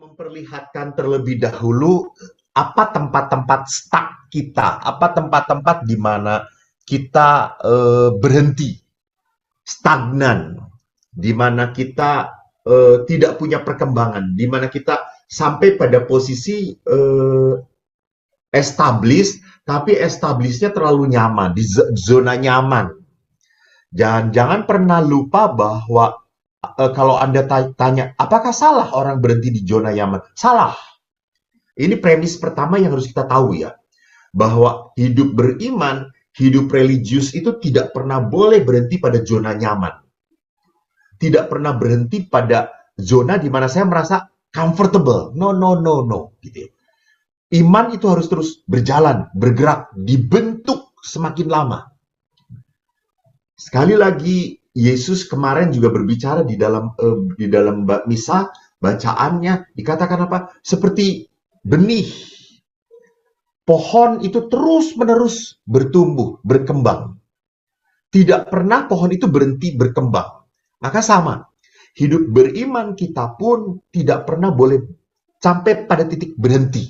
Memperlihatkan terlebih dahulu apa tempat-tempat stuck kita, apa tempat-tempat di mana kita berhenti, stagnan, di mana kita tidak punya perkembangan, di mana kita sampai pada posisi establish, tapi establishnya terlalu nyaman, di zona nyaman. Jangan pernah lupa bahwa kalau Anda tanya, apakah salah orang berhenti di zona nyaman? Salah. Ini premis pertama yang harus kita tahu ya, bahwa hidup beriman, hidup religius itu tidak pernah boleh berhenti pada zona nyaman. Tidak pernah berhenti pada zona di mana saya merasa comfortable. No, no, no, no. Gitu ya. Iman itu harus terus berjalan, bergerak, dibentuk semakin lama. Sekali lagi, Yesus kemarin juga berbicara di dalam misa, bacaannya, dikatakan apa? Seperti benih. Pohon itu terus-menerus bertumbuh, berkembang. Tidak pernah pohon itu berhenti berkembang. Maka sama, hidup beriman kita pun tidak pernah boleh sampai pada titik berhenti.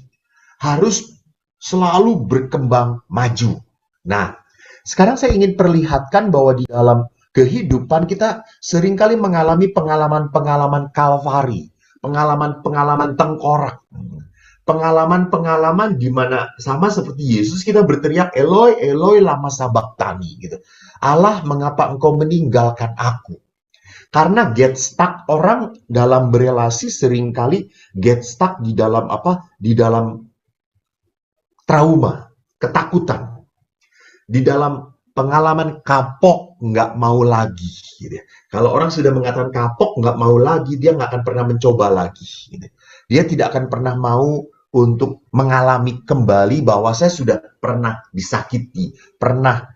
Harus selalu berkembang maju. Nah, sekarang saya ingin perlihatkan bahwa di dalam kehidupan kita seringkali mengalami pengalaman-pengalaman kalvari, pengalaman-pengalaman tengkorak, pengalaman-pengalaman di mana sama seperti Yesus kita berteriak Eloi, Eloi lama sabachthani gitu. Allah, mengapa engkau meninggalkan aku? Karena get stuck, orang dalam berelasi seringkali get stuck di dalam apa? Di dalam trauma, ketakutan. Di dalam pengalaman kapok, nggak mau lagi. Gitu. Kalau orang sudah mengatakan kapok, nggak mau lagi, dia nggak akan pernah mencoba lagi. Gitu. Dia tidak akan pernah mau untuk mengalami kembali bahwa saya sudah pernah disakiti, pernah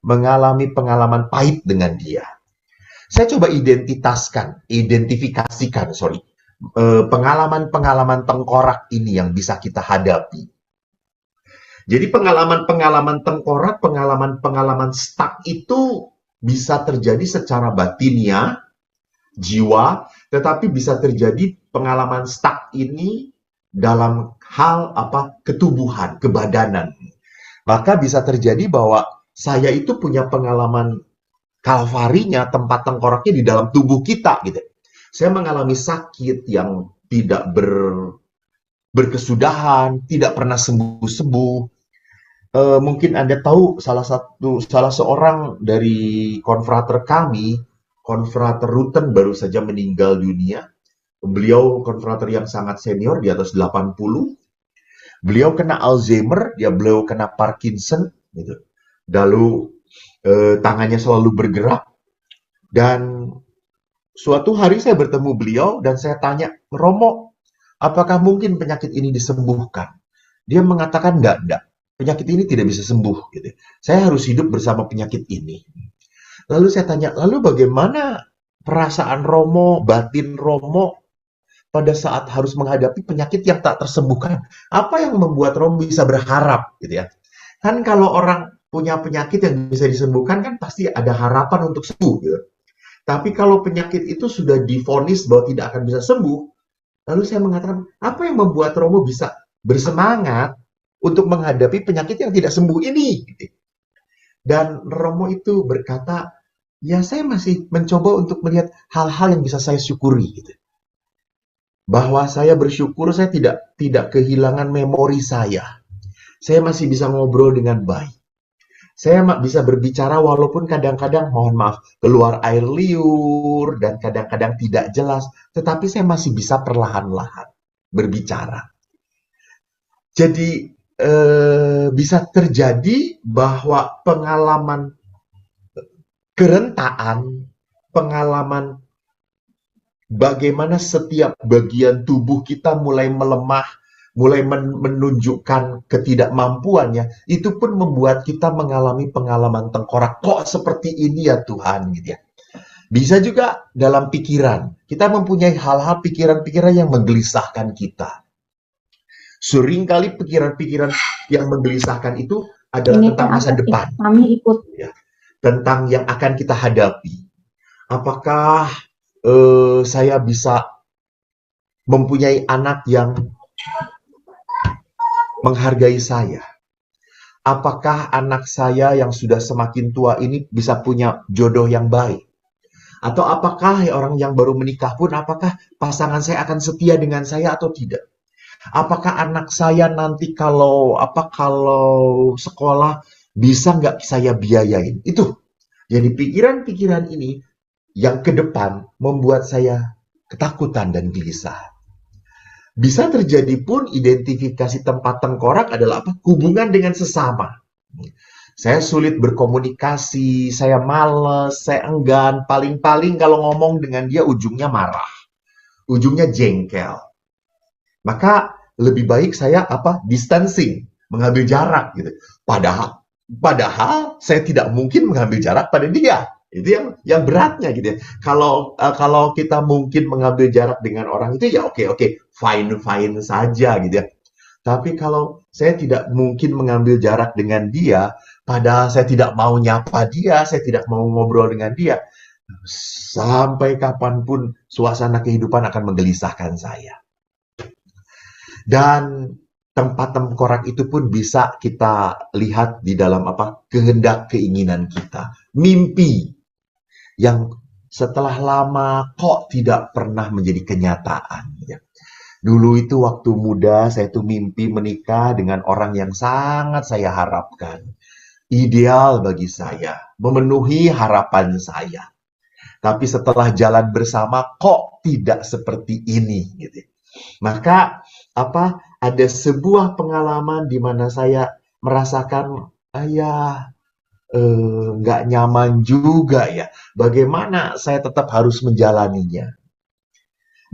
mengalami pengalaman pahit dengan dia. Saya coba identifikasikan, pengalaman-pengalaman tengkorak ini yang bisa kita hadapi. Jadi pengalaman-pengalaman tengkorak, pengalaman-pengalaman stuck itu bisa terjadi secara batinia, jiwa, tetapi bisa terjadi pengalaman stuck ini dalam hal ketubuhan, kebadanan. Maka bisa terjadi bahwa saya itu punya pengalaman kalvarinya, tempat tengkoraknya di dalam tubuh kita gitu. Saya mengalami sakit yang tidak berkesudahan, tidak pernah sembuh-sembuh. Mungkin Anda tahu salah seorang dari konfrater kami, konfrater Rutten baru saja meninggal dunia. Beliau konfrater yang sangat senior, di atas 80. Beliau kena Alzheimer, beliau kena Parkinson, gitu. Lalu tangannya selalu bergerak. Dan suatu hari saya bertemu beliau dan saya tanya, Romo, apakah mungkin penyakit ini disembuhkan? Dia mengatakan enggak. Penyakit ini tidak bisa sembuh. Gitu. Saya harus hidup bersama penyakit ini. Lalu saya tanya, lalu bagaimana perasaan Romo, batin Romo pada saat harus menghadapi penyakit yang tak tersembuhkan? Apa yang membuat Romo bisa berharap? Gitu ya. Kan kalau orang punya penyakit yang bisa disembuhkan kan pasti ada harapan untuk sembuh. Gitu. Tapi kalau penyakit itu sudah divonis bahwa tidak akan bisa sembuh, lalu saya mengatakan, apa yang membuat Romo bisa bersemangat untuk menghadapi penyakit yang tidak sembuh ini? Dan Romo itu berkata, ya saya masih mencoba untuk melihat hal-hal yang bisa saya syukuri. Gitu. Bahwa saya bersyukur saya tidak kehilangan memori saya. Saya masih bisa ngobrol dengan baik. Saya bisa berbicara walaupun kadang-kadang, mohon maaf, keluar air liur dan kadang-kadang tidak jelas. Tetapi saya masih bisa perlahan-lahan berbicara. Jadi, bisa terjadi bahwa pengalaman kerentaan, pengalaman bagaimana setiap bagian tubuh kita mulai melemah, mulai menunjukkan ketidakmampuannya, itu pun membuat kita mengalami pengalaman tengkorak. Kok seperti ini ya Tuhan, gitu ya. Bisa juga dalam pikiran. Kita mempunyai hal-hal pikiran-pikiran yang menggelisahkan kita. Seringkali pikiran-pikiran yang menggelisahkan itu adalah tentang masa depan. Kami ikut. Ya. Tentang yang akan kita hadapi. Apakah saya bisa mempunyai anak yang menghargai saya? Apakah anak saya yang sudah semakin tua ini bisa punya jodoh yang baik? Atau apakah orang yang baru menikah pun, apakah pasangan saya akan setia dengan saya atau tidak? Apakah anak saya nanti kalau sekolah bisa nggak saya biayain? Itu. Jadi pikiran-pikiran ini yang ke depan membuat saya ketakutan dan gelisah. Bisa terjadi pun identifikasi tempat tengkorak adalah apa? Hubungan dengan sesama. Saya sulit berkomunikasi, saya males, saya enggan. Paling-paling kalau ngomong dengan dia ujungnya marah, ujungnya jengkel. Maka lebih baik saya distancing, mengambil jarak gitu. Padahal saya tidak mungkin mengambil jarak pada dia. Itu yang beratnya gitu ya. Kalau kita mungkin mengambil jarak dengan orang itu ya oke, fine saja gitu ya. Tapi kalau saya tidak mungkin mengambil jarak dengan dia, padahal saya tidak mau nyapa dia, saya tidak mau ngobrol dengan dia, sampai kapanpun suasana kehidupan akan menggelisahkan saya. Dan tempat tengkorak itu pun bisa kita lihat di dalam kehendak keinginan kita. Mimpi yang setelah lama kok tidak pernah menjadi kenyataan. Ya. Dulu itu waktu muda saya tuh mimpi menikah dengan orang yang sangat saya harapkan. Ideal bagi saya, memenuhi harapan saya. Tapi setelah jalan bersama kok tidak seperti ini gitu. Maka ada sebuah pengalaman di mana saya merasakan nggak nyaman juga ya. Bagaimana saya tetap harus menjalaninya.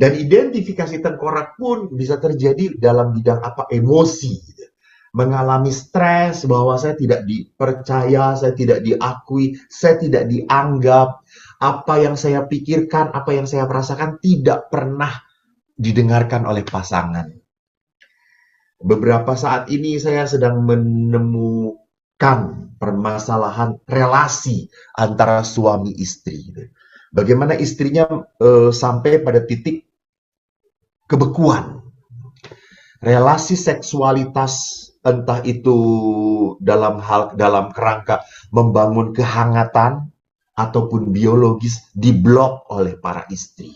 Dan identifikasi tengkorak pun bisa terjadi dalam bidang emosi. Gitu. Mengalami stres bahwa saya tidak dipercaya, saya tidak diakui, saya tidak dianggap. Apa yang saya pikirkan, apa yang saya rasakan tidak pernah didengarkan oleh pasangan. Beberapa saat ini saya sedang menemukan permasalahan relasi antara suami istri. Bagaimana istrinya sampai pada titik kebekuan. Relasi seksualitas entah itu dalam kerangka membangun kehangatan ataupun biologis diblok oleh para istri.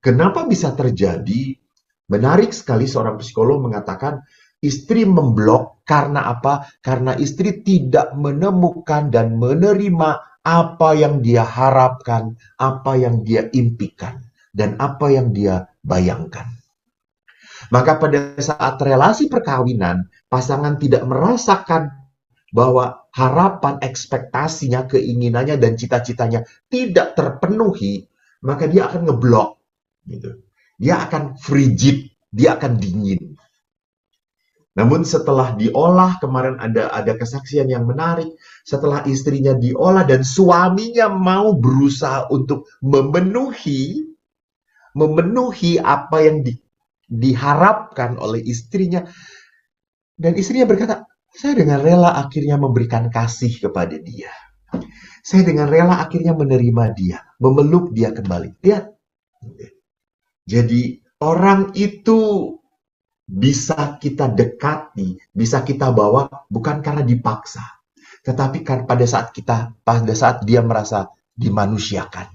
Kenapa bisa terjadi? Menarik sekali seorang psikolog mengatakan istri memblok karena apa? Karena istri tidak menemukan dan menerima apa yang dia harapkan, apa yang dia impikan, dan apa yang dia bayangkan. Maka pada saat relasi perkawinan, pasangan tidak merasakan bahwa harapan, ekspektasinya, keinginannya, dan cita-citanya tidak terpenuhi, maka dia akan ngeblok. Gitu. Dia akan frigid, dia akan dingin. Namun setelah diolah, kemarin ada kesaksian yang menarik, setelah istrinya diolah dan suaminya mau berusaha untuk memenuhi apa yang diharapkan oleh istrinya, dan istrinya berkata, saya dengan rela akhirnya memberikan kasih kepada dia. Saya dengan rela akhirnya menerima dia, memeluk dia kembali. Lihat. Jadi orang itu bisa kita dekati, bisa kita bawa bukan karena dipaksa, tetapi kan pada saat dia merasa dimanusiakan,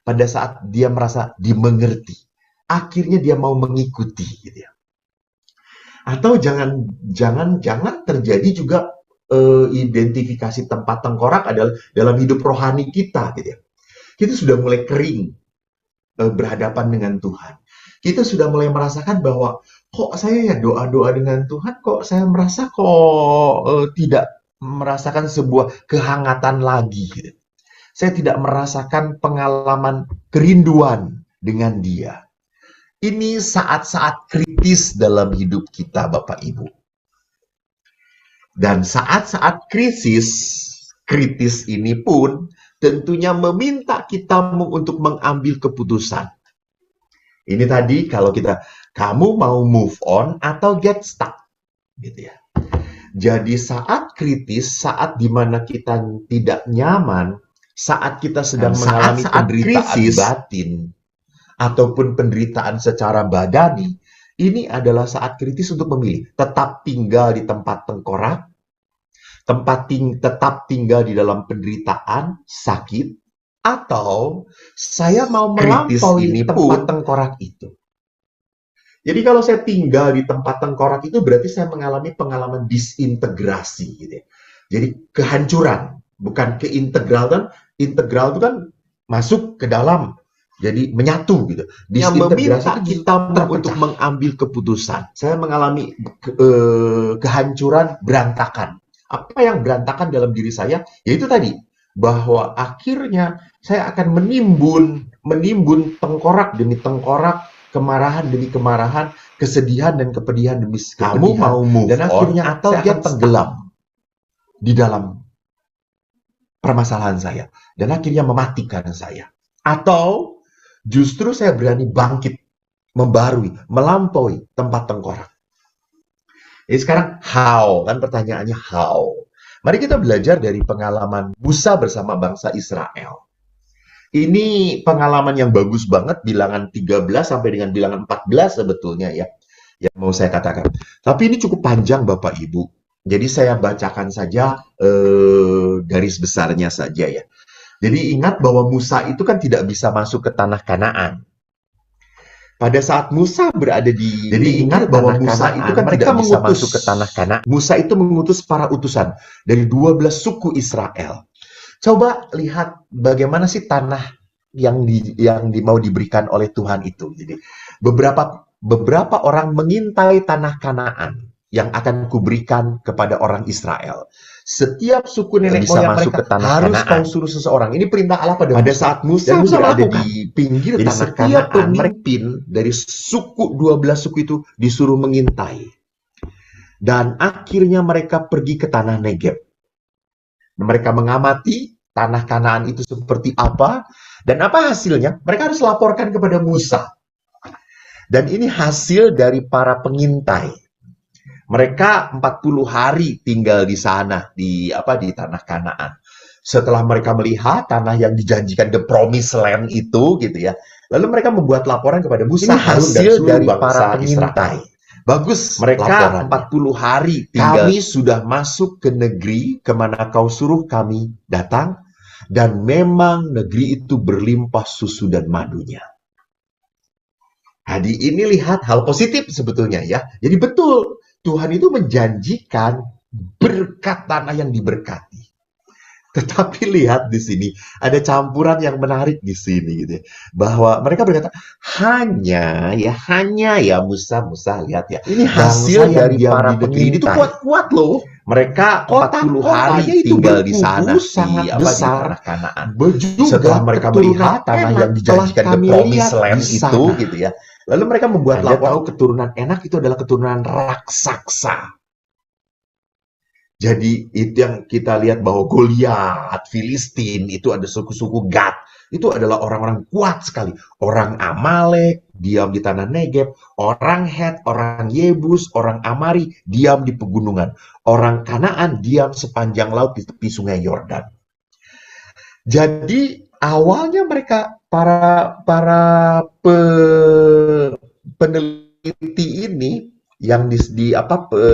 pada saat dia merasa dimengerti, akhirnya dia mau mengikuti, gitu ya. Atau jangan terjadi juga identifikasi tempat tengkorak adalah dalam hidup rohani kita, gitu ya. Kita sudah mulai kering berhadapan dengan Tuhan. Kita sudah mulai merasakan bahwa kok saya ya doa-doa dengan Tuhan, kok saya merasa tidak merasakan sebuah kehangatan lagi. Gitu. Saya tidak merasakan pengalaman kerinduan dengan Dia. Ini saat-saat kritis dalam hidup kita, Bapak Ibu. Dan saat-saat kritis ini pun tentunya meminta kita untuk mengambil keputusan. Ini tadi kalau kamu mau move on atau get stuck, gitu ya. Jadi saat kritis, saat dimana kita tidak nyaman, Saat kita sedang mengalami penderitaan krisis, batin ataupun penderitaan secara badani, ini adalah saat kritis untuk memilih tetap tinggal di tempat tengkorak, tetap tinggal di dalam penderitaan, sakit, atau saya mau kritis melampaui ini tempat pun tengkorak itu. Jadi kalau saya tinggal di tempat tengkorak itu berarti saya mengalami pengalaman disintegrasi gitu ya. Jadi kehancuran, bukan keintegral kan. Integral itu kan masuk ke dalam, jadi menyatu gitu. yang Disintegrasi meminta itu kita untuk terpecah. mengambil keputusan. Saya mengalami kehancuran berantakan. Apa yang berantakan dalam diri saya? Yaitu tadi, bahwa akhirnya saya akan menimbun tengkorak demi tengkorak, kemarahan demi kemarahan, kesedihan dan kepedihan demi Kamu kepedihan, mau move dan akhirnya on atau saya akan get tenggelam di dalam permasalahan saya, dan akhirnya mematikan saya. Atau justru saya berani bangkit, membarui, melampaui tempat tengkorak. Jadi sekarang how, kan pertanyaannya how. Mari kita belajar dari pengalaman Musa bersama bangsa Israel. Ini pengalaman yang bagus banget, bilangan 13 sampai dengan bilangan 14 sebetulnya ya, yang mau saya katakan. Tapi ini cukup panjang Bapak Ibu. Jadi saya bacakan saja garis besarnya saja ya. Jadi ingat bahwa Musa itu kan tidak bisa masuk ke tanah Kanaan. Pada saat Musa berada di Jadi ingat bahwa Musa itu kan mereka tidak bisa mengutus masuk ke tanah Kanaan. Musa itu mengutus para utusan dari 12 suku Israel. Coba lihat bagaimana sih tanah yang mau diberikan oleh Tuhan itu. Jadi beberapa orang mengintai tanah Kanaan yang akan kuberikan kepada orang Israel. Setiap suku nenek Bisa moyang masuk mereka ke tanah harus Kanaan. kau suruh seseorang. Ini perintah Allah pada Pada Musa. saat Musa Dan Musa berada melakukan. di pinggir Jadi tanah setiap Kanaan, pemimpin dari suku 12 suku itu disuruh mengintai. Dan akhirnya mereka pergi ke tanah Negeb. Mereka mengamati tanah Kanaan itu seperti apa, dan apa hasilnya? Mereka harus laporkan kepada Musa. Dan ini hasil dari para pengintai. Mereka 40 hari tinggal di sana, di tanah Kanaan. Setelah mereka melihat tanah yang dijanjikan, the promised land itu gitu ya. Lalu mereka membuat laporan kepada Musa, ini Harun, dan hasil seluruh dari bangsa para pengintai. Israel. Bagus, mereka laporannya. 40 hari tinggal. Kami sudah masuk ke negeri kemana kau suruh kami datang, dan memang negeri itu berlimpah susu dan madunya. Jadi ini lihat hal positif sebetulnya ya. Jadi betul, Tuhan itu menjanjikan berkat tanah yang diberkati. Tetapi lihat di sini ada campuran yang menarik di sini gitu ya. Bahwa mereka berkata hanya ya Musa lihat ya. Ini hasil dari para di negeri ini tuh pengintai. kuat-kuat loh. Mereka 40 hari tinggal di sana sangat besar. Di tanah Kanaan. Setelah mereka melihat tanah yang dijanjikan the promised land itu gitu ya. Lalu mereka membuat laporan, keturunan enak itu adalah keturunan raksasa. Jadi itu yang kita lihat bahwa Goliat, Filistin, itu ada suku-suku Gad. Itu adalah orang-orang kuat sekali. Orang Amalek, diam di tanah Negeb. Orang Het, orang Yebus, orang Amari, diam di pegunungan. Orang Kanaan, diam sepanjang laut di tepi sungai Yordan. Jadi awalnya mereka, para peneliti ini, yang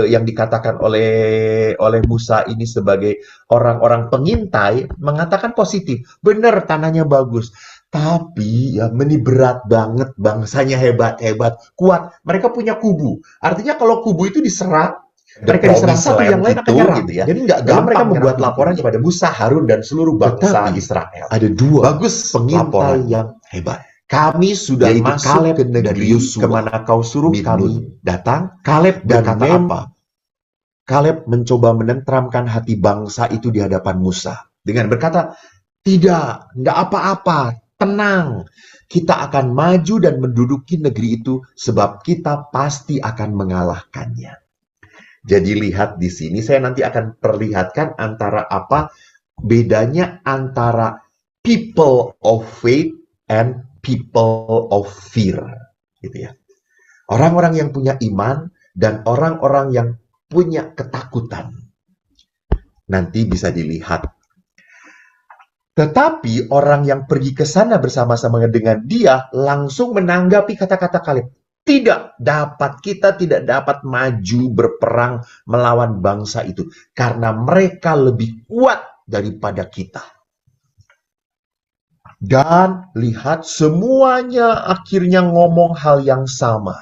yang dikatakan oleh Musa ini sebagai orang-orang pengintai, mengatakan positif. Benar, tanahnya bagus. Tapi ya ini berat banget, bangsanya hebat-hebat, kuat. Mereka punya kubu. Artinya kalau kubu itu diserang, mereka diserang satu, yang lain akan nyerang gitu ya. Jadi nggak gampang. Mereka membuat laporan kepada Musa, Harun, dan seluruh bangsa Israel. Ada dua bagus pengintai yang hebat. Kami sudah masuk ke negeri kemana kau suruh kami datang. Kaleb berkata apa? Kaleb mencoba menenteramkan hati bangsa itu di hadapan Musa dengan berkata, tidak, nggak apa-apa, tenang. Kita akan maju dan menduduki negeri itu sebab kita pasti akan mengalahkannya. Jadi lihat di sini, saya nanti akan perlihatkan antara apa bedanya antara people of faith and people of fear, gitu ya. Orang-orang yang punya iman dan orang-orang yang punya ketakutan. Nanti bisa dilihat. Tetapi orang yang pergi ke sana bersama-sama dengan dia langsung menanggapi kata-kata Kaleb. Tidak dapat, kita tidak dapat maju berperang melawan bangsa itu. Karena mereka lebih kuat daripada kita. Dan lihat, semuanya akhirnya ngomong hal yang sama.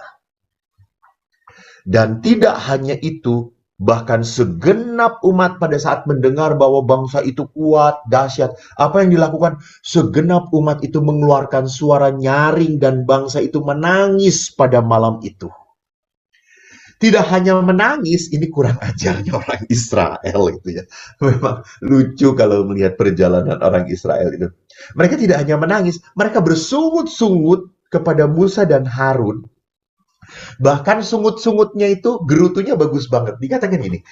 Dan tidak hanya itu, bahkan segenap umat pada saat mendengar bahwa bangsa itu kuat, dahsyat, apa yang dilakukan? Segenap umat itu mengeluarkan suara nyaring dan bangsa itu menangis pada malam itu. Tidak hanya menangis, ini kurang ajarnya orang Israel itu ya. Memang lucu kalau melihat perjalanan orang Israel itu. Mereka tidak hanya menangis, mereka bersungut-sungut kepada Musa dan Harun. Bahkan sungut-sungutnya itu gerutunya bagus banget. Dikatakan ini,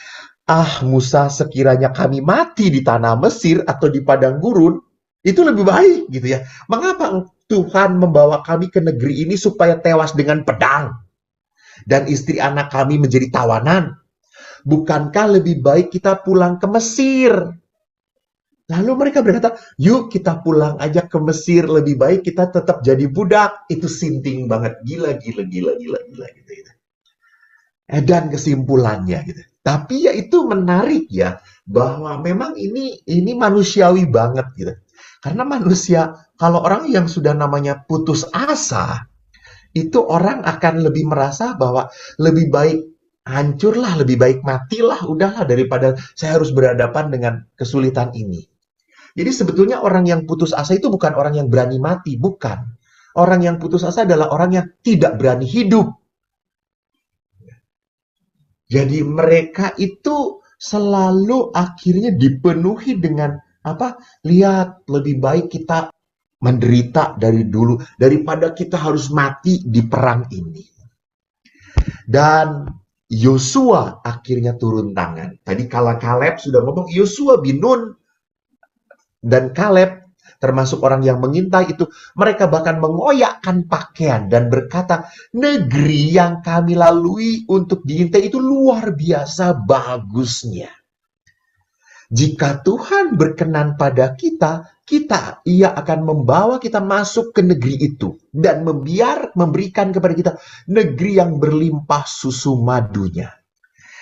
ah Musa, sekiranya kami mati di tanah Mesir atau di padang gurun, itu lebih baik gitu ya. Mengapa Tuhan membawa kami ke negeri ini supaya tewas dengan pedang? Dan istri anak kami menjadi tawanan. Bukankah lebih baik kita pulang ke Mesir? Lalu mereka berkata, yuk kita pulang aja ke Mesir. Lebih baik kita tetap jadi budak. Itu sinting banget. Gila gitu. Dan kesimpulannya gitu. Tapi ya itu menarik ya. Bahwa memang ini manusiawi banget gitu. Karena manusia, kalau orang yang sudah namanya putus asa, itu orang akan lebih merasa bahwa lebih baik hancurlah, lebih baik matilah, udahlah daripada saya harus berhadapan dengan kesulitan ini. Jadi sebetulnya orang yang putus asa itu bukan orang yang berani mati, bukan. Orang yang putus asa adalah orang yang tidak berani hidup. Jadi mereka itu selalu akhirnya dipenuhi dengan apa? Lihat, lebih baik kita menderita dari dulu daripada kita harus mati di perang ini. Dan Yosua akhirnya turun tangan. Tadi kala Kaleb sudah ngomong, Yosua bin Nun dan Kaleb termasuk orang yang mengintai itu, mereka bahkan mengoyakkan pakaian dan berkata, negeri yang kami lalui untuk diintai itu luar biasa bagusnya. Jika Tuhan berkenan pada kita, ia akan membawa kita masuk ke negeri itu dan memberikan kepada kita negeri yang berlimpah susu madunya.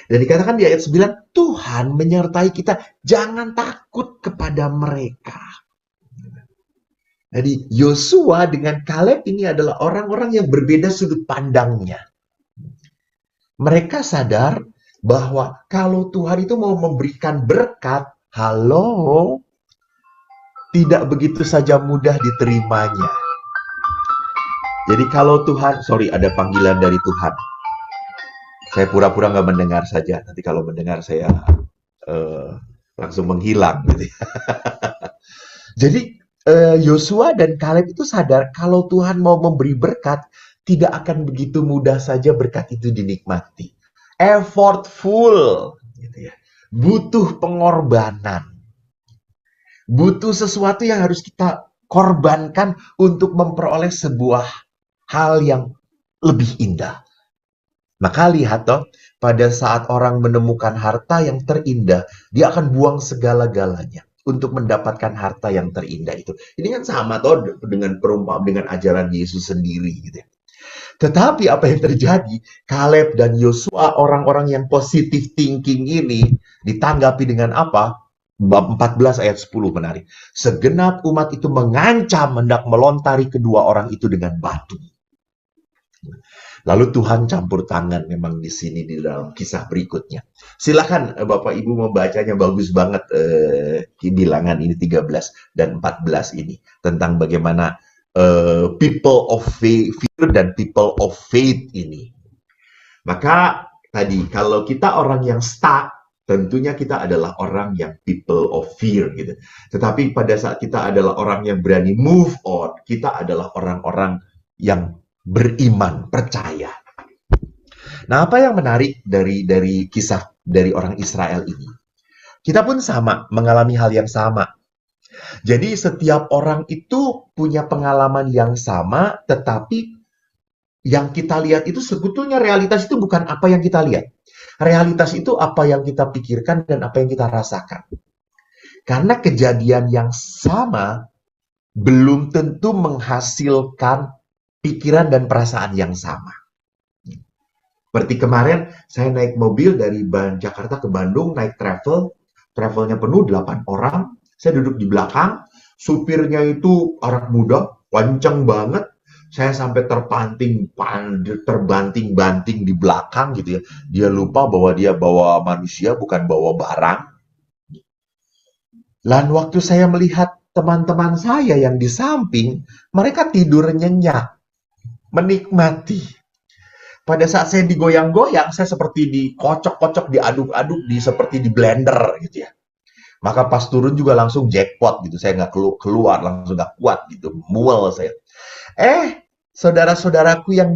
Dan dikatakan di ayat 9, Tuhan menyertai kita, jangan takut kepada mereka. Jadi Yosua dengan Kaleb ini adalah orang-orang yang berbeda sudut pandangnya. Mereka sadar bahwa kalau Tuhan itu mau memberikan berkat, halo, tidak begitu saja mudah diterimanya. Jadi kalau Tuhan, ada panggilan dari Tuhan. Saya pura-pura nggak mendengar saja. Nanti kalau mendengar saya langsung menghilang. Gitu. Jadi Yosua dan Kaleb itu sadar kalau Tuhan mau memberi berkat, tidak akan begitu mudah saja berkat itu dinikmati. Effortful, gitu ya. Butuh pengorbanan. Butuh sesuatu yang harus kita korbankan untuk memperoleh sebuah hal yang lebih indah. Maka lihat toh, pada saat orang menemukan harta yang terindah, dia akan buang segala-galanya untuk mendapatkan harta yang terindah itu. Ini kan sama toh dengan dengan ajaran Yesus sendiri gitu ya. Tetapi apa yang terjadi? Kaleb dan Yosua, orang-orang yang positive thinking ini, ditanggapi dengan apa? Bab 14 ayat 10 menarik. Segenap umat itu mengancam hendak melontari kedua orang itu dengan batu. Lalu Tuhan campur tangan memang di sini di dalam kisah berikutnya. Silakan Bapak Ibu membacanya, bagus banget Bilangan ini 13 dan 14 ini. Tentang bagaimana people of faith dan people of faith ini. Maka tadi kalau kita orang yang stuck, tentunya kita adalah orang yang people of fear gitu. Tetapi pada saat kita adalah orang yang berani move on, kita adalah orang-orang yang beriman, percaya. Nah, apa yang menarik dari kisah dari orang Israel ini? Kita pun sama, mengalami hal yang sama. Jadi setiap orang itu punya pengalaman yang sama, tetapi yang kita lihat itu sebetulnya realitas itu bukan apa yang kita lihat. Realitas itu apa yang kita pikirkan dan apa yang kita rasakan. Karena kejadian yang sama belum tentu menghasilkan pikiran dan perasaan yang sama. Seperti kemarin, saya naik mobil dari Jakarta ke Bandung, naik travelnya penuh, 8 orang, saya duduk di belakang, supirnya itu anak muda, kenceng banget, saya sampai terbanting-banting di belakang gitu ya. Dia lupa bahwa dia bawa manusia, bukan bawa barang. Dan waktu saya melihat teman-teman saya yang di samping, mereka tidur nyenyak, menikmati. Pada saat saya digoyang-goyang, saya seperti dikocok-kocok, diaduk-aduk, seperti di blender gitu ya. Maka pas turun juga langsung jackpot gitu. Saya nggak keluar, langsung nggak kuat gitu. Mual saya. Saudara-saudaraku yang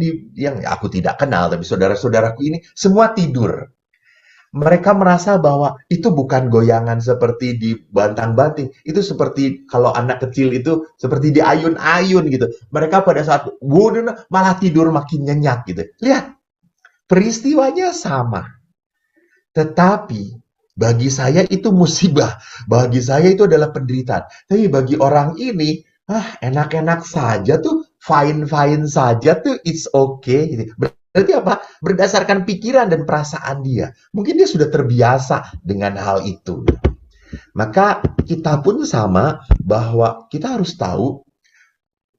aku tidak kenal, tapi saudara-saudaraku ini semua tidur. Mereka merasa bahwa itu bukan goyangan seperti dibantang-banting. Itu seperti kalau anak kecil itu seperti diayun-ayun gitu. Mereka pada saat malah tidur makin nyenyak gitu. Lihat, peristiwanya sama. Tetapi bagi saya itu musibah. Bagi saya itu adalah penderitaan. Tapi bagi orang ini, enak-enak saja tuh, fine-fine saja tuh, it's okay gitu. Berarti apa? Berdasarkan pikiran dan perasaan dia. Mungkin dia sudah terbiasa dengan hal itu. Maka kita pun sama, bahwa kita harus tahu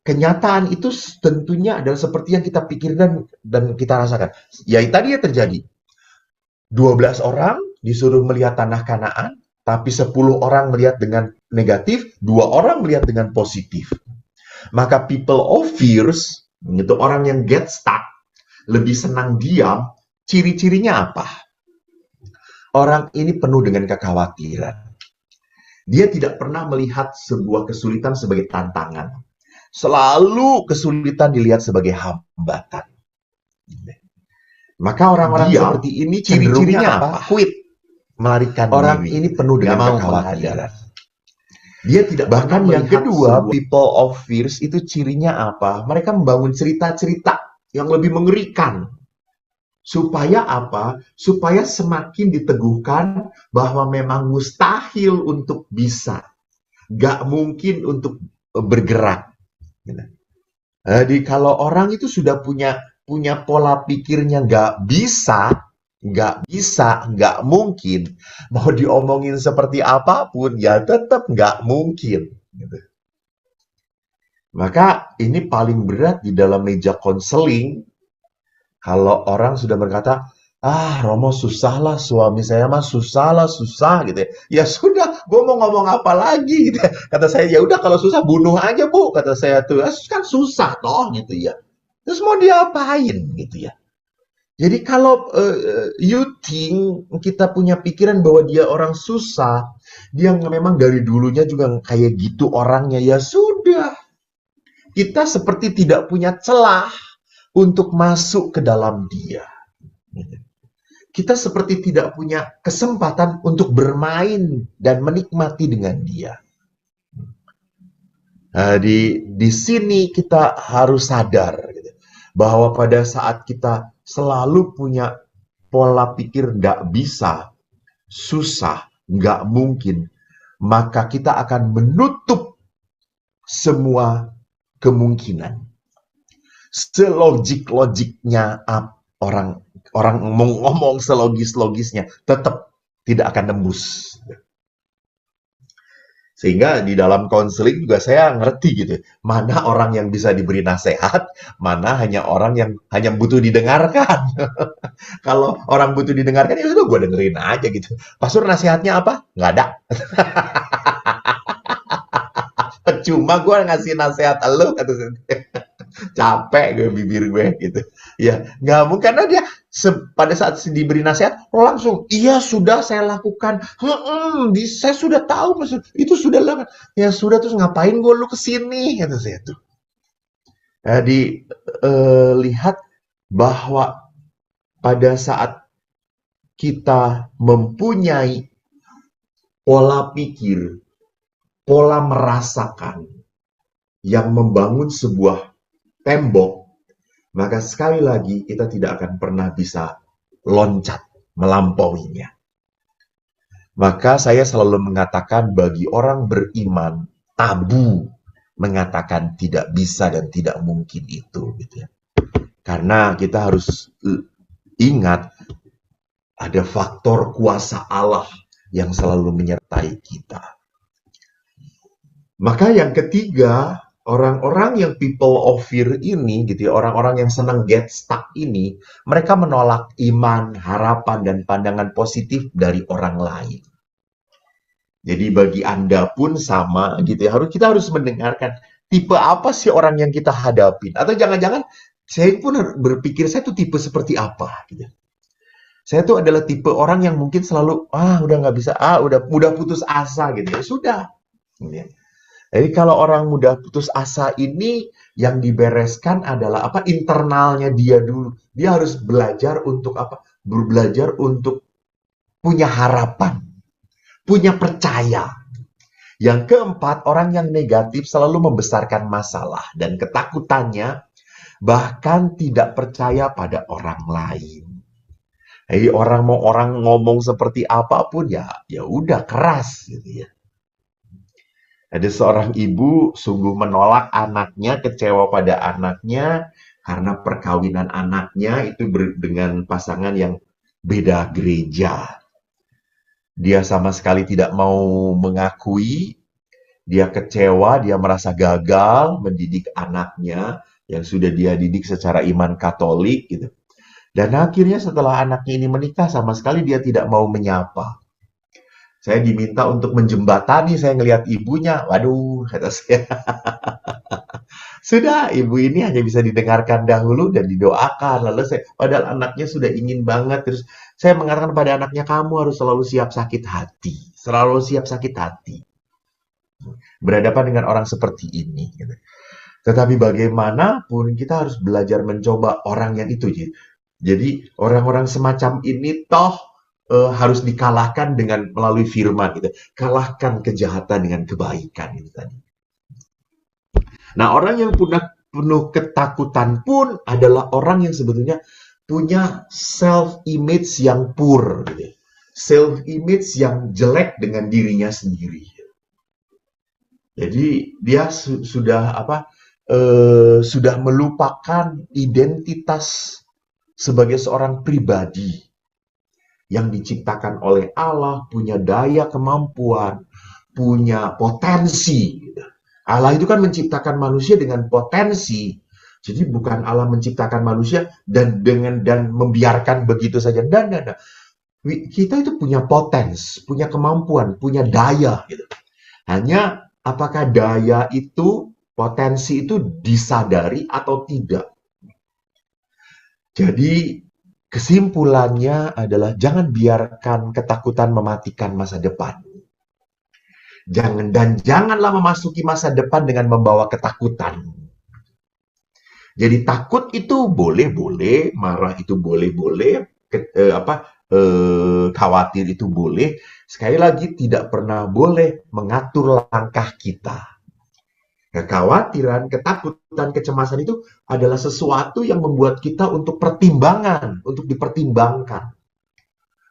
kenyataan itu tentunya adalah seperti yang kita pikirkan dan kita rasakan. Ya tadi ya terjadi. 12 orang disuruh melihat tanah Kanaan, tapi 10 orang melihat dengan negatif, 2 orang melihat dengan positif. Maka people of fears, itu orang yang get stuck, lebih senang diam, ciri-cirinya apa? Orang ini penuh dengan kekhawatiran. Dia tidak pernah melihat sebuah kesulitan sebagai tantangan. Selalu kesulitan dilihat sebagai hambatan. Maka orang-orang seperti ini ciri-cirinya apa? Quit. Melarikan orang diri. Ini penuh dengan kekhawatiran. Dia tidak bahkan yang kedua, people of fears itu cirinya apa? Mereka membangun cerita-cerita yang lebih mengerikan. Supaya apa? Supaya semakin diteguhkan bahwa memang mustahil untuk bisa. Gak mungkin untuk bergerak. Jadi kalau orang itu sudah punya pola pikirnya gak bisa, gak mungkin. Mau diomongin seperti apapun, ya tetap gak mungkin. Maka ini paling berat di dalam meja konseling. Kalau orang sudah berkata, Romo susah lah, suami saya mah susah gitu ya. Ya sudah, gue mau ngomong apa lagi gitu ya. Kata saya, ya udah kalau susah bunuh aja bu, kata saya tuh. Kan susah toh gitu ya. Terus mau diapain gitu ya. Jadi kalau you think kita punya pikiran bahwa dia orang susah, dia memang dari dulunya juga kayak gitu orangnya, ya sudah. Kita seperti tidak punya celah untuk masuk ke dalam dia. Kita seperti tidak punya kesempatan untuk bermain dan menikmati dengan dia. Nah, di sini kita harus sadar gitu, bahwa pada saat kita selalu punya pola pikir nggak bisa, susah, nggak mungkin, maka kita akan menutup semua kemungkinan. Selogik-logiknya orang ngomong selogis-logisnya tetap tidak akan nembus. Sehingga di dalam konseling juga saya ngerti gitu, mana orang yang bisa diberi nasihat, mana hanya orang yang hanya butuh didengarkan. Kalau orang butuh didengarkan, ya udah gue dengerin aja gitu. Pastor nasihatnya apa? Nggak ada. Percuma gue ngasih nasihat lo, kata saya. Capek gue bibir gue gitu. Ya, nggak mungkin karena dia pada saat diberi nasihat langsung, iya sudah saya lakukan. Saya sudah tahu itu sudah lakukan. Ya sudah, terus ngapain gue lu kesini? Kata saya tuh. Jadi lihat bahwa pada saat kita mempunyai pola pikir, pola merasakan yang membangun sebuah tembok, maka sekali lagi kita tidak akan pernah bisa loncat melampauinya. Maka saya selalu mengatakan bagi orang beriman, tabu mengatakan tidak bisa dan tidak mungkin itu, gitu ya. Karena kita harus ingat ada faktor kuasa Allah yang selalu menyertai kita. Maka yang ketiga, orang-orang yang people of fear ini, gitu ya, orang-orang yang senang get stuck ini, mereka menolak iman, harapan, dan pandangan positif dari orang lain. Jadi bagi Anda pun sama, gitu ya, kita harus mendengarkan tipe apa sih orang yang kita hadapin. Atau jangan-jangan saya pun berpikir saya tuh tipe seperti apa, gitu. Saya tuh adalah tipe orang yang mungkin selalu udah nggak bisa, udah putus asa, gitu ya, sudah. Gitu ya. Jadi kalau orang mudah putus asa ini yang dibereskan adalah apa? Internalnya dia dulu. Dia harus belajar untuk apa? Belajar untuk punya harapan, punya percaya. Yang keempat, orang yang negatif selalu membesarkan masalah dan ketakutannya bahkan tidak percaya pada orang lain. Jadi orang ngomong seperti apapun ya udah keras gitu ya. Ada seorang ibu sungguh menolak anaknya, kecewa pada anaknya karena perkawinan anaknya itu dengan pasangan yang beda gereja. Dia sama sekali tidak mau mengakui, dia kecewa, dia merasa gagal mendidik anaknya yang sudah dia didik secara iman Katolik gitu. Dan akhirnya setelah anaknya ini menikah sama sekali dia tidak mau menyapa. Saya diminta untuk menjembatani, saya ngelihat ibunya, waduh, kata saya. Sudah, ibu ini hanya bisa didengarkan dahulu dan didoakan. Lalu padahal anaknya sudah ingin banget. Terus saya mengatakan pada anaknya, kamu harus selalu siap sakit hati. Selalu siap sakit hati. Berhadapan dengan orang seperti ini. Gitu. Tetapi bagaimanapun kita harus belajar mencoba orang yang itu. Jadi orang-orang semacam ini harus dikalahkan dengan melalui firman gitu. Kalahkan kejahatan dengan kebaikan itu tadi. Nah, orang yang penuh ketakutan pun adalah orang yang sebetulnya punya self-image yang poor gitu. Self-image yang jelek dengan dirinya sendiri. Jadi dia sudah melupakan identitas sebagai seorang pribadi yang diciptakan oleh Allah, punya daya kemampuan, punya potensi. Allah itu kan menciptakan manusia dengan potensi. Jadi bukan Allah menciptakan manusia dan membiarkan begitu saja. Dan. Kita itu punya potensi, punya kemampuan, punya daya. Gitu. Hanya apakah daya itu, potensi itu disadari atau tidak. Jadi kesimpulannya adalah jangan biarkan ketakutan mematikan masa depan. Janganlah memasuki masa depan dengan membawa ketakutan. Jadi takut itu boleh-boleh, marah itu boleh-boleh, khawatir itu boleh. Sekali lagi tidak pernah boleh mengatur langkah kita. Kekhawatiran, ketakutan, kecemasan itu adalah sesuatu yang membuat kita untuk pertimbangan, untuk dipertimbangkan.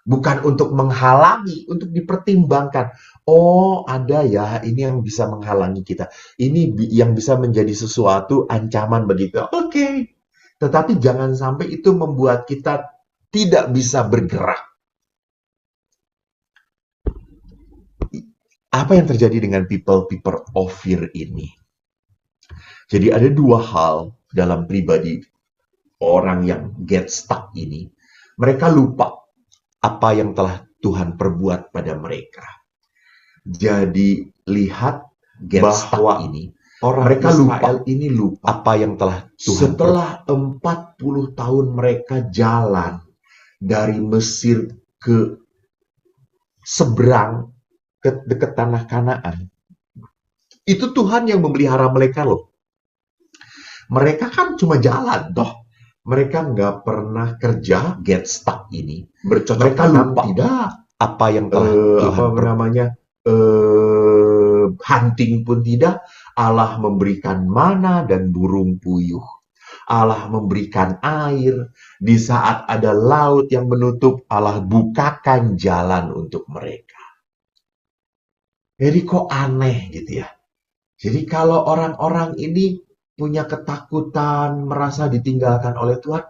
Bukan untuk menghalangi, untuk dipertimbangkan. Oh, ada ya, ini yang bisa menghalangi kita. Ini yang bisa menjadi sesuatu ancaman begitu. Oke. Tetapi jangan sampai itu membuat kita tidak bisa bergerak. Apa yang terjadi dengan people of fear ini? Jadi ada dua hal dalam pribadi orang yang get stuck ini. Mereka lupa apa yang telah Tuhan perbuat pada mereka. Jadi lihat get stuck ini. Mereka lupa apa yang telah Tuhan setelah 40 tahun mereka jalan dari Mesir ke seberang ke dekat tanah Kanaan. Itu Tuhan yang memelihara mereka loh. Mereka kan cuma jalan toh. Mereka nggak pernah kerja get stuck ini. Mereka lupa tidak apa yang telah Tuhan hunting pun tidak. Allah memberikan mana dan burung puyuh. Allah memberikan air. Di saat ada laut yang menutup, Allah bukakan jalan untuk mereka. Jadi kok aneh gitu ya. Jadi kalau orang-orang ini punya ketakutan, merasa ditinggalkan oleh Tuhan,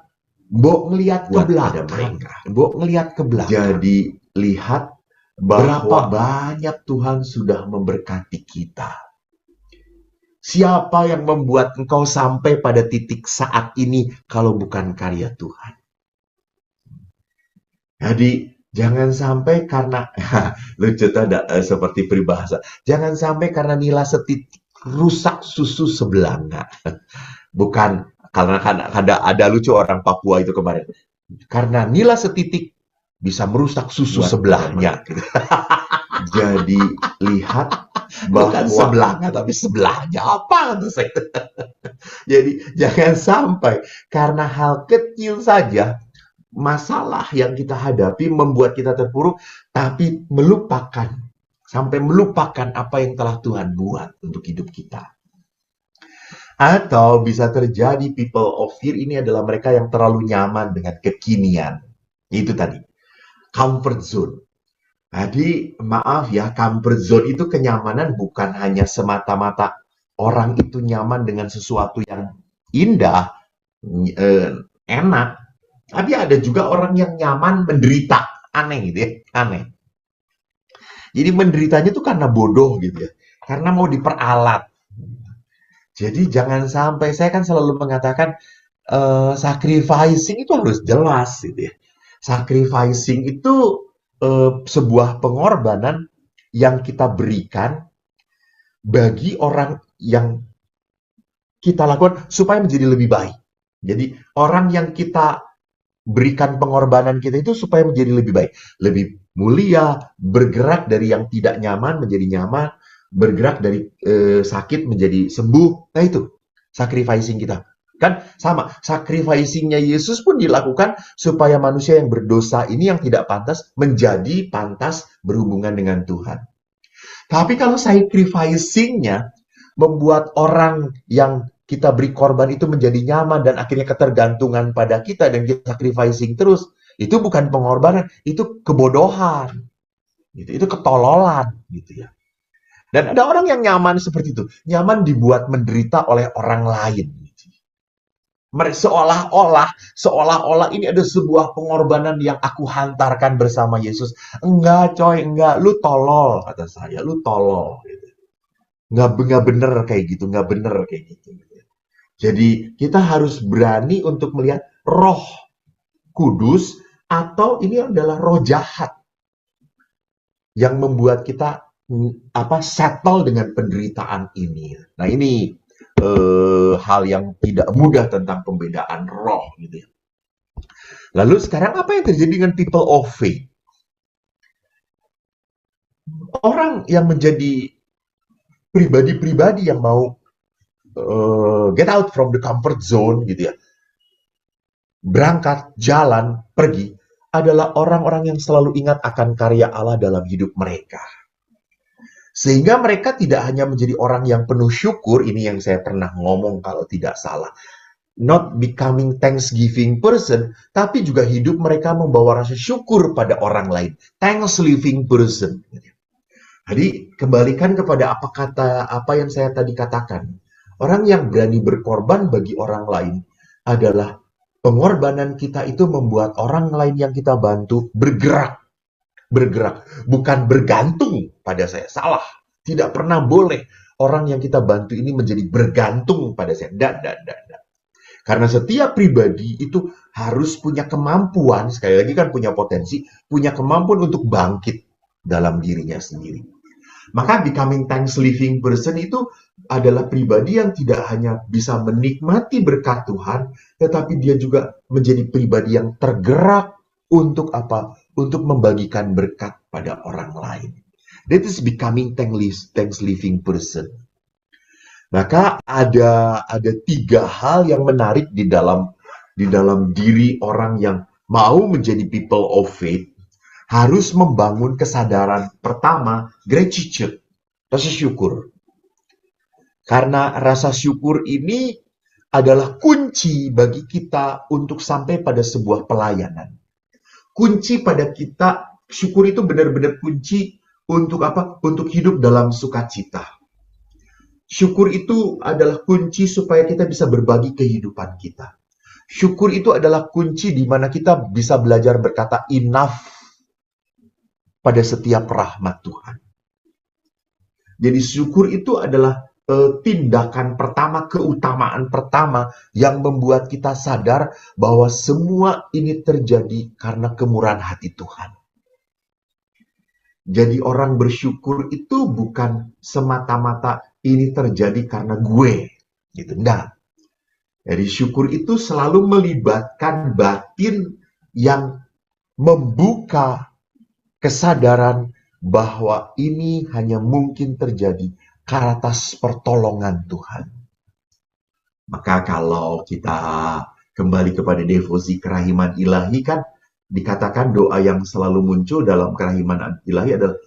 mbok ngelihat ke Buat pada belakang. mereka. Mbok ngelihat ke belakang. Jadi lihat berapa banyak Tuhan sudah memberkati kita. Siapa yang membuat engkau sampai pada titik saat ini kalau bukan karya Tuhan? Jadi jangan sampai karena lucu tuh ada seperti peribahasa. Jangan sampai karena nila setitik rusak susu sebelanga. Bukan karena ada lucu orang Papua itu kemarin. Karena nila setitik bisa merusak susu Buat sebelahnya. Jadi lihat bukan sebelahnya tapi sebelahnya apa tuh saya. Jadi jangan sampai karena hal kecil saja masalah yang kita hadapi membuat kita terpuruk, tapi sampai melupakan apa yang telah Tuhan buat untuk hidup kita. Atau bisa terjadi people of fear ini adalah mereka yang terlalu nyaman dengan kekinian. Itu tadi, comfort zone. Jadi maaf ya, comfort zone itu kenyamanan bukan hanya semata-mata orang itu nyaman dengan sesuatu yang indah, enak, tapi ada juga orang yang nyaman menderita. Aneh gitu ya, aneh. Jadi menderitanya tuh karena bodoh gitu ya. Karena mau diperalat. Jadi jangan sampai, saya kan selalu mengatakan, sacrificing itu harus jelas gitu ya. Sacrificing itu sebuah pengorbanan yang kita berikan bagi orang yang kita lakukan supaya menjadi lebih baik. Jadi orang yang kita berikan pengorbanan kita itu supaya menjadi lebih baik, lebih mulia, bergerak dari yang tidak nyaman menjadi nyaman, bergerak dari sakit menjadi sembuh. Nah itu sacrificing kita. Kan sama, sacrificing-nya Yesus pun dilakukan supaya manusia yang berdosa ini yang tidak pantas menjadi pantas berhubungan dengan Tuhan. Tapi kalau sacrificing-nya membuat orang yang kita beri korban itu menjadi nyaman dan akhirnya ketergantungan pada kita dan kita sacrificing terus, itu bukan pengorbanan, itu kebodohan. Gitu. Itu ketololan gitu ya. Dan ada orang yang nyaman seperti itu, nyaman dibuat menderita oleh orang lain. Seolah-olah ini ada sebuah pengorbanan yang aku hantarkan bersama Yesus. Enggak coy, enggak, lu tolol kata saya, lu tolol. Nggak bener kayak gitu, nggak bener kayak gitu. Jadi kita harus berani untuk melihat roh kudus atau ini adalah roh jahat yang membuat kita settle dengan penderitaan ini. Nah ini hal yang tidak mudah tentang pembedaan roh gitu ya. Lalu sekarang apa yang terjadi dengan people of faith? Orang yang menjadi pribadi-pribadi yang mau get out from the comfort zone gitu ya, berangkat, jalan, pergi, adalah orang-orang yang selalu ingat akan karya Allah dalam hidup mereka. Sehingga mereka tidak hanya menjadi orang yang penuh syukur, ini yang saya pernah ngomong kalau tidak salah, not becoming thanksgiving person, tapi juga hidup mereka membawa rasa syukur pada orang lain, thanksgiving person. Jadi kembalikan kepada apa yang saya tadi katakan. Orang yang berani berkorban bagi orang lain adalah pengorbanan kita itu membuat orang lain yang kita bantu bergerak, bukan bergantung pada saya. Salah, tidak pernah boleh orang yang kita bantu ini menjadi bergantung pada saya. Karena setiap pribadi itu harus punya kemampuan, sekali lagi kan punya potensi, punya kemampuan untuk bangkit dalam dirinya sendiri. Maka becoming thanksgiving person itu adalah pribadi yang tidak hanya bisa menikmati berkat Tuhan, tetapi dia juga menjadi pribadi yang tergerak untuk apa? Untuk membagikan berkat pada orang lain. That is becoming thanksgiving person. Maka ada 3 hal yang menarik di dalam diri orang yang mau menjadi people of faith. Harus membangun kesadaran pertama, gratitude, rasa syukur. Karena rasa syukur ini adalah kunci bagi kita untuk sampai pada sebuah pelayanan. Kunci pada kita, syukur itu benar-benar kunci Untuk apa? Untuk hidup dalam sukacita. Syukur itu adalah kunci supaya kita bisa berbagi kehidupan kita. Syukur itu adalah kunci di mana kita bisa belajar berkata enough pada setiap rahmat Tuhan. Jadi syukur itu adalah tindakan pertama, keutamaan pertama yang membuat kita sadar bahwa semua ini terjadi karena kemurahan hati Tuhan. Jadi orang bersyukur itu bukan semata-mata ini terjadi karena gue, gitu. Enggak. Jadi syukur itu selalu melibatkan batin yang membuka kesadaran bahwa ini hanya mungkin terjadi karena atas pertolongan Tuhan. Maka kalau kita kembali kepada devosi kerahiman ilahi kan dikatakan doa yang selalu muncul dalam kerahiman ilahi adalah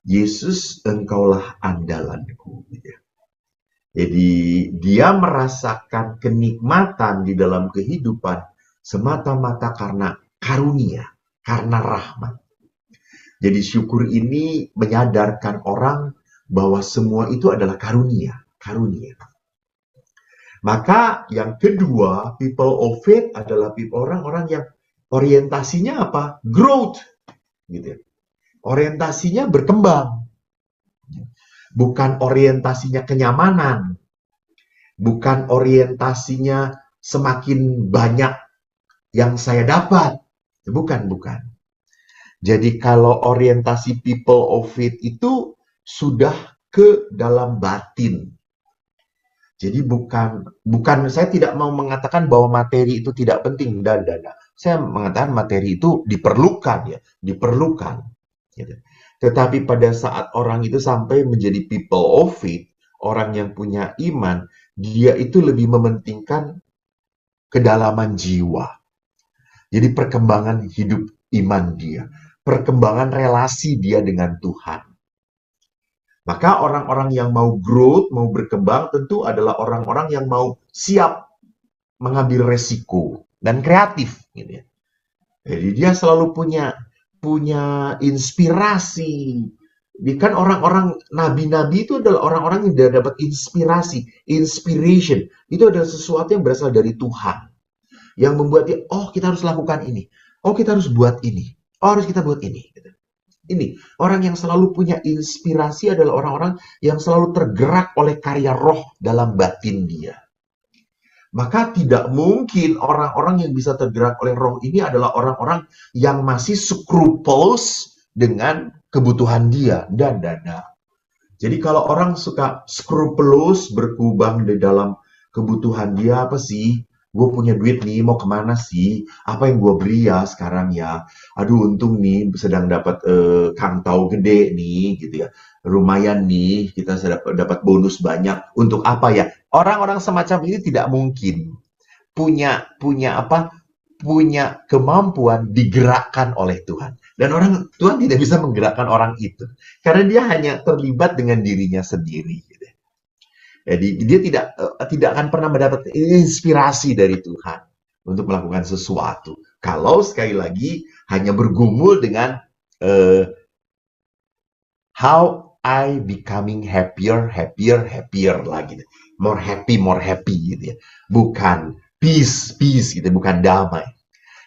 Yesus, engkaulah andalanku. Jadi dia merasakan kenikmatan di dalam kehidupan semata-mata karena karunia, karena rahmat. Jadi syukur ini menyadarkan orang bahwa semua itu adalah karunia. Maka yang kedua, people of faith adalah orang-orang yang orientasinya apa? Growth. Gitu. Orientasinya berkembang. Bukan orientasinya kenyamanan. Bukan orientasinya semakin banyak yang saya dapat. Bukan. Jadi kalau orientasi people of faith itu sudah ke dalam batin. Jadi bukan saya tidak mau mengatakan bahwa materi itu tidak penting dan. Saya mengatakan materi itu diperlukan. Gitu. Tetapi pada saat orang itu sampai menjadi people of faith, orang yang punya iman, dia itu lebih mementingkan kedalaman jiwa. Jadi perkembangan hidup iman dia, perkembangan relasi dia dengan Tuhan. Maka orang-orang yang mau growth, mau berkembang, tentu adalah orang-orang yang mau siap mengambil resiko dan kreatif. Gitu ya. Jadi dia selalu punya inspirasi. Kan orang-orang nabi-nabi itu adalah orang-orang yang dapat inspirasi, inspiration. Itu adalah sesuatu yang berasal dari Tuhan. Yang membuat dia, oh kita harus lakukan ini. Oh kita harus buat ini. Oh harus kita buat ini. Gitu. Ini, orang yang selalu punya inspirasi adalah orang-orang yang selalu tergerak oleh karya roh dalam batin dia. Maka tidak mungkin orang-orang yang bisa tergerak oleh roh ini adalah orang-orang yang masih scrupulous dengan kebutuhan dia. Dan. Jadi kalau orang suka scrupulous, berkubang di dalam kebutuhan dia, apa sih? Gue punya duit nih, mau kemana sih? Apa yang gue beli ya sekarang ya? Aduh, untung nih sedang dapat kantau gede nih, gitu ya. Lumayan nih, kita dapat bonus banyak. Untuk apa ya? Orang-orang semacam ini tidak mungkin punya kemampuan digerakkan oleh Tuhan. Dan Tuhan tidak bisa menggerakkan orang itu. Karena dia hanya terlibat dengan dirinya sendiri, gitu. Jadi dia tidak akan pernah mendapat inspirasi dari Tuhan untuk melakukan sesuatu. Kalau sekali lagi hanya bergumul dengan how I becoming happier lagi, more happy gitu ya. Bukan peace gitu, bukan damai.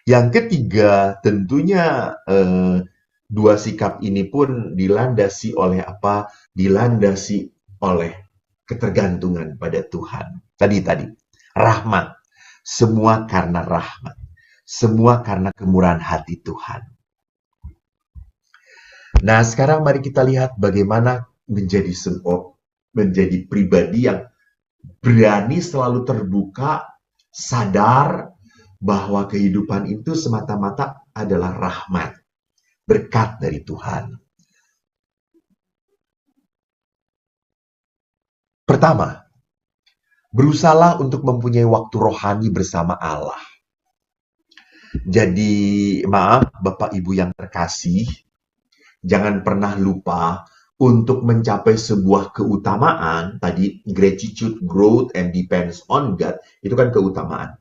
Yang ketiga tentunya dua sikap ini pun dilandasi oleh apa? Dilandasi oleh ketergantungan pada Tuhan. Tadi rahmat. Semua karena rahmat. Semua karena kemurahan hati Tuhan. Nah, sekarang mari kita lihat bagaimana menjadi pribadi yang berani selalu terbuka, sadar bahwa kehidupan itu semata-mata adalah rahmat, berkat dari Tuhan. Pertama, berusahalah untuk mempunyai waktu rohani bersama Allah. Jadi, maaf Bapak Ibu yang terkasih, jangan pernah lupa untuk mencapai sebuah keutamaan, tadi gratitude, growth, and depends on God, itu kan keutamaan.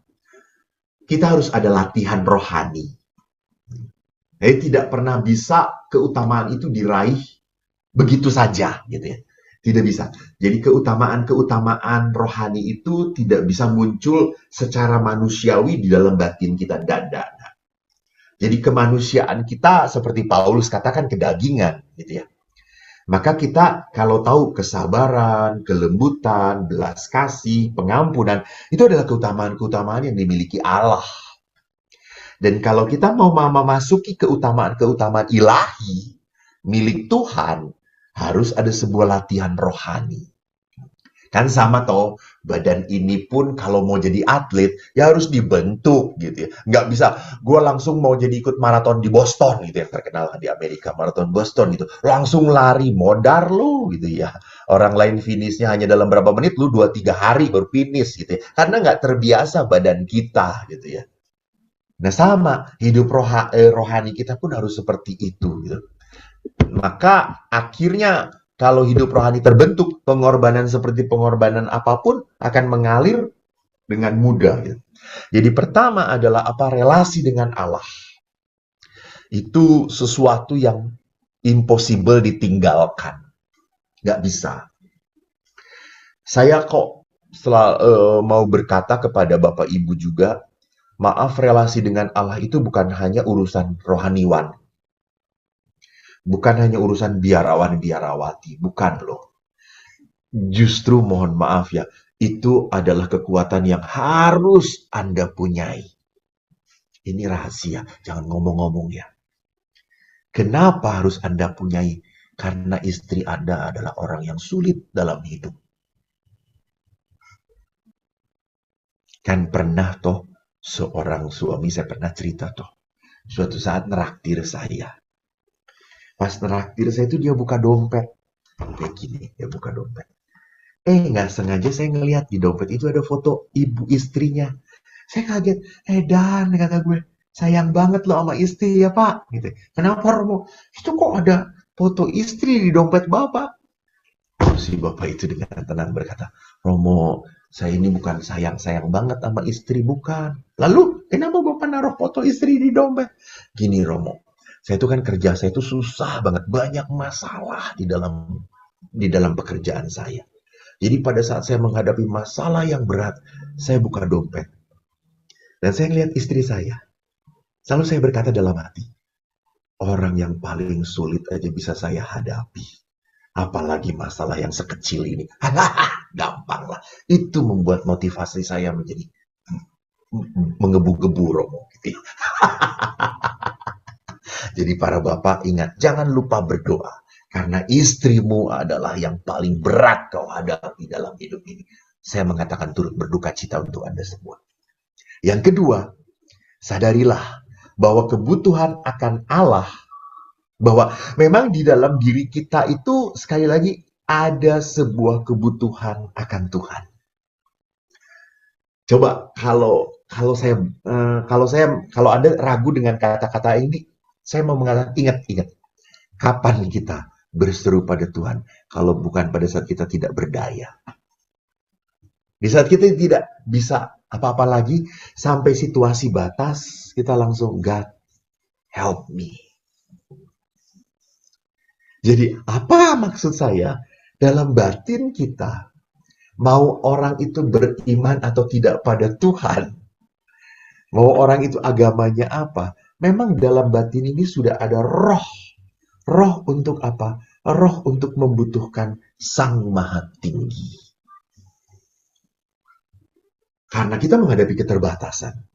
Kita harus ada latihan rohani. Jadi tidak pernah bisa keutamaan itu diraih begitu saja gitu ya. Tidak bisa. Jadi keutamaan-keutamaan rohani itu tidak bisa muncul secara manusiawi di dalam batin kita. Tidak. Jadi kemanusiaan kita seperti Paulus katakan kedagingan gitu ya. Maka kita kalau tahu kesabaran, kelembutan, belas kasih, pengampunan, itu adalah keutamaan-keutamaan yang dimiliki Allah. Dan kalau kita mau memasuki keutamaan-keutamaan ilahi milik Tuhan, harus ada sebuah latihan rohani. Kan sama toh, badan ini pun kalau mau jadi atlet, ya harus dibentuk gitu ya. Nggak bisa, gue langsung mau jadi ikut maraton di Boston gitu yang terkenal di Amerika, maraton Boston gitu. Langsung lari, modar lu gitu ya. Orang lain finishnya hanya dalam berapa menit, lu 2-3 hari baru finish gitu ya. Karena nggak terbiasa badan kita gitu ya. Nah sama, hidup rohani kita pun harus seperti itu gitu. Maka akhirnya kalau hidup rohani terbentuk, pengorbanan seperti pengorbanan apapun akan mengalir dengan mudah. Gitu. Jadi pertama adalah apa? Relasi dengan Allah. Itu sesuatu yang impossible ditinggalkan. Nggak bisa. Saya kok mau berkata kepada Bapak Ibu juga, maaf, relasi dengan Allah itu bukan hanya urusan rohaniwan. Bukan hanya urusan biarawan-biarawati. Bukan loh. Justru mohon maaf ya, itu adalah kekuatan yang harus Anda punyai. Ini rahasia, jangan ngomong-ngomong ya. Kenapa harus Anda punyai? Karena istri Anda adalah orang yang sulit dalam hidup. Kan pernah toh, seorang suami, saya pernah cerita toh, suatu saat neraktir saya. Pas neraktir saya itu dia buka dompet. Kayak gini, dia buka dompet. Nggak sengaja saya ngelihat di dompet itu ada foto ibu istrinya. Saya kaget. Dan, kata gue, sayang banget lo sama istri ya Pak. Gitu. Kenapa Romo? Itu kok ada foto istri di dompet Bapak? Terus si Bapak itu dengan tenang berkata, Romo, saya ini bukan sayang-sayang banget sama istri, bukan. Lalu, kenapa Bapak naruh foto istri di dompet? Gini Romo, saya itu kan kerja, saya itu susah banget. Banyak masalah di dalam pekerjaan saya. Jadi pada saat saya menghadapi masalah yang berat, saya buka dompet. Dan saya melihat istri saya. Lalu saya berkata dalam hati, orang yang paling sulit aja bisa saya hadapi. Apalagi masalah yang sekecil ini. Gampang lah. Itu membuat motivasi saya menjadi menggebu-gebu Romo. Gitu. Jadi para bapak ingat, jangan lupa berdoa. Karena istrimu adalah yang paling berat kau hadapi dalam hidup ini. Saya mengatakan turut berduka cita untuk Anda semua. Yang kedua, sadarilah bahwa kebutuhan akan Allah, bahwa memang di dalam diri kita itu sekali lagi ada sebuah kebutuhan akan Tuhan. Coba kalau Anda ragu dengan kata-kata ini, saya mau mengatakan ingat, kapan kita berseru pada Tuhan kalau bukan pada saat kita tidak berdaya. Di saat kita tidak bisa apa-apa lagi, sampai situasi batas, kita langsung, God, help me. Jadi apa maksud saya? Dalam batin kita, mau orang itu beriman atau tidak pada Tuhan, mau orang itu agamanya apa, memang dalam batin ini sudah ada roh. Roh untuk apa? Roh untuk membutuhkan Sang Maha Tinggi. Karena kita menghadapi keterbatasan.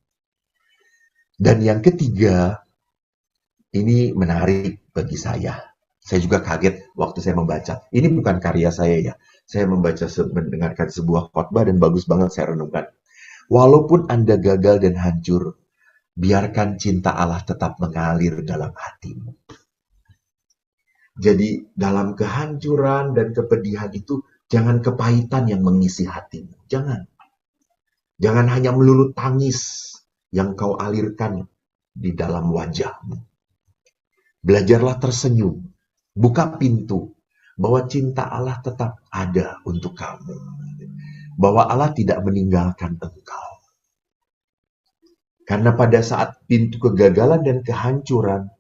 Dan yang ketiga, ini menarik bagi saya. Saya juga kaget waktu saya membaca. Ini bukan karya saya ya. Saya mendengarkan sebuah khotbah dan bagus banget saya renungkan. Walaupun Anda gagal dan hancur, biarkan cinta Allah tetap mengalir dalam hatimu. Jadi dalam kehancuran dan kepedihan itu, jangan kepahitan yang mengisi hatimu. Jangan. Jangan hanya melulu tangis yang kau alirkan di dalam wajahmu. Belajarlah tersenyum. Buka pintu. Bahwa cinta Allah tetap ada untuk kamu. Bahwa Allah tidak meninggalkan engkau. Karena pada saat pintu kegagalan dan kehancuran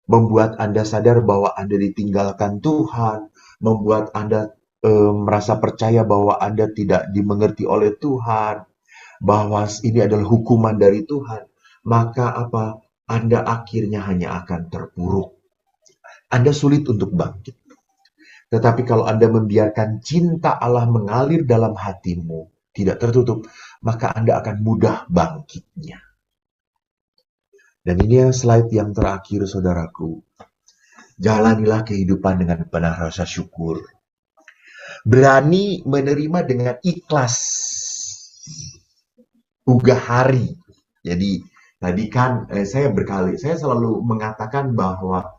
membuat Anda sadar bahwa Anda ditinggalkan Tuhan, membuat Anda merasa percaya bahwa Anda tidak dimengerti oleh Tuhan, bahwa ini adalah hukuman dari Tuhan, maka apa? Anda akhirnya hanya akan terpuruk. Anda sulit untuk bangkit. Tetapi kalau Anda membiarkan cinta Allah mengalir dalam hatimu, tidak tertutup, maka Anda akan mudah bangkitnya. Dan ini yang slide yang terakhir, saudaraku. Jalanilah kehidupan dengan penuh rasa syukur. Berani menerima dengan ikhlas. Ugahari. Jadi, tadi kan saya selalu mengatakan bahwa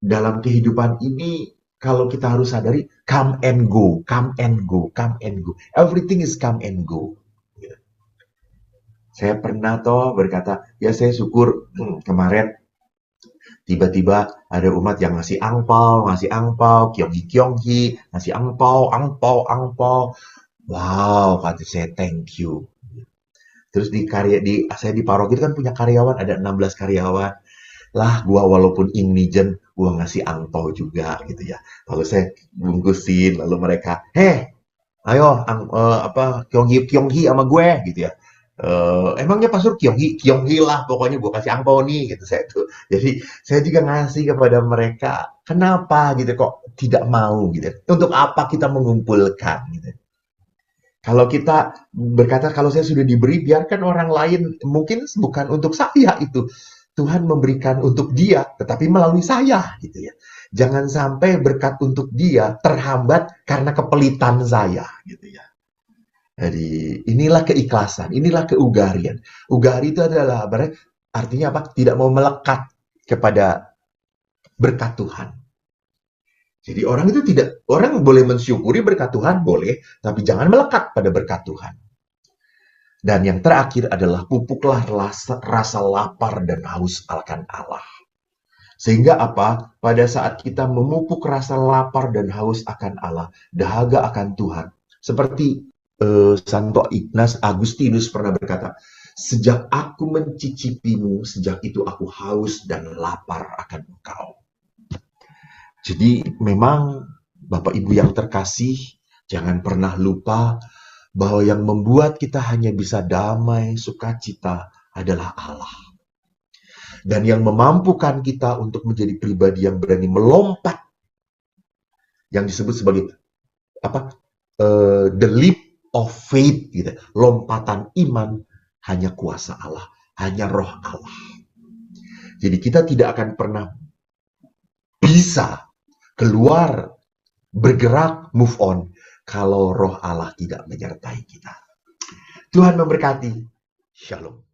dalam kehidupan ini, kalau kita harus sadari, come and go, come and go, come and go. Everything is come and go. Saya pernah berkata, ya saya syukur kemarin tiba-tiba ada umat yang ngasih angpau, kyonghi, ngasih angpau. Wow, kata saya thank you. Terus saya di paroki itu kan punya karyawan, ada 16 karyawan. Lah, gua walaupun ingnijen, gua ngasih angpau juga gitu ya. Lalu saya bungkusin, lalu mereka, ayo kyonghi sama gue gitu ya. Emangnya pastor kyonghi lah, pokoknya gue kasih angpau nih gitu saya tuh. Jadi saya juga ngasih kepada mereka. Kenapa gitu kok tidak mau gitu? Untuk apa kita mengumpulkan gitu? Kalau kita berkata kalau saya sudah diberi, biarkan orang lain, mungkin bukan untuk saya itu. Tuhan memberikan untuk dia, tetapi melalui saya gitu ya. Jangan sampai berkat untuk dia terhambat karena kepelitan saya gitu ya. Jadi inilah keikhlasan, inilah keugarian. Ugari itu adalah artinya apa? Tidak mau melekat kepada berkat Tuhan. Jadi orang boleh mensyukuri berkat Tuhan, boleh, tapi jangan melekat pada berkat Tuhan. Dan yang terakhir adalah pupuklah rasa lapar dan haus akan Allah. Sehingga apa? Pada saat kita memupuk rasa lapar dan haus akan Allah, dahaga akan Tuhan. Seperti Santo Ignatius Agustinus pernah berkata, sejak aku mencicipimu, sejak itu aku haus dan lapar akan engkau. Jadi memang Bapak Ibu yang terkasih, jangan pernah lupa bahwa yang membuat kita hanya bisa damai, sukacita adalah Allah. Dan yang memampukan kita untuk menjadi pribadi yang berani melompat, yang disebut sebagai the leap of faith, gitu. Lompatan iman, hanya kuasa Allah, hanya roh Allah. Jadi kita tidak akan pernah bisa keluar, bergerak, move on, kalau roh Allah tidak menyertai kita. Tuhan memberkati. Shalom.